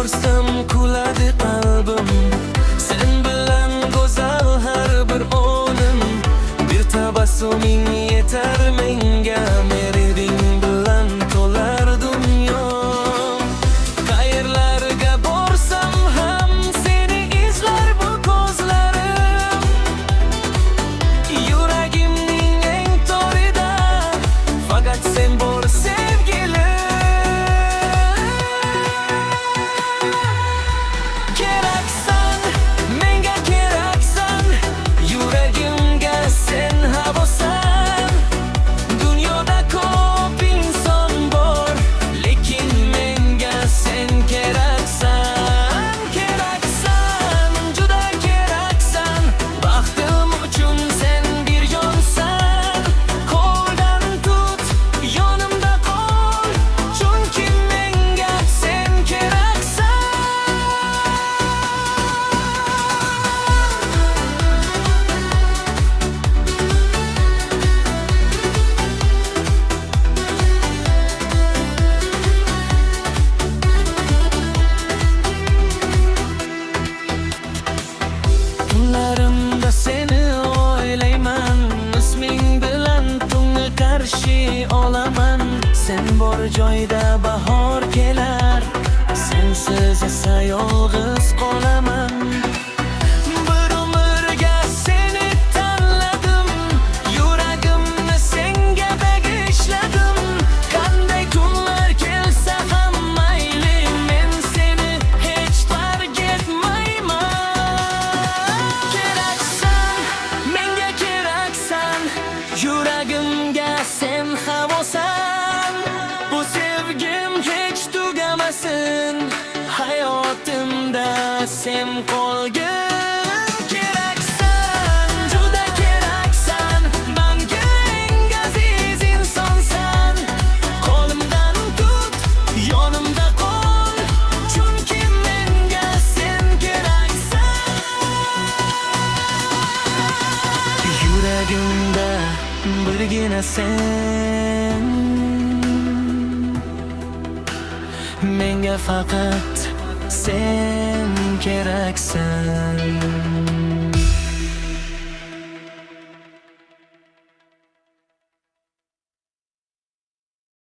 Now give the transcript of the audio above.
ko'rsam kuladi qalbim. Sen bilan go'zal har bir onim. Bir tabassuming yetar menga, meriding bilan to'lar dunyom. Qayerlarga borsam ham seni izlar bu ko'zlarim. Yuragimning eng torida faqat sen bor sevgilim. Keraksan, menga keraksan, yuragimga sen havosan. Dunyoda ko'p inson bor, lekin menga sen keraksan. Keraksan, juda keraksan, baxtim uchun sen bir jonsan. Qo'ldan tut, yonimda qol, chunki menga sen keraksan. Tunlarimda seni o'ylayman, isming bilan tunga qarshi olaman. Sen bor joyda bahor kelar, sensiz esa yolg'iz qolaman. Bir umrga seni tanladim, yuragimni senga bag'ishladim. Qanday kunlar kelsa ham mayli, men seni hech tark etmayman. Keraksan, menga keraksan, yuragimga sen havosan. Bu sevgim hech tugamasin, hayotimda sen qolgin. Keraksan, juda keraksan, menga eng aziz insonsan. Qo'limdan tut, yonimda qol, chunki menga sen keraksan. Yuragimda birgina sen, menga faqat sen keraksan.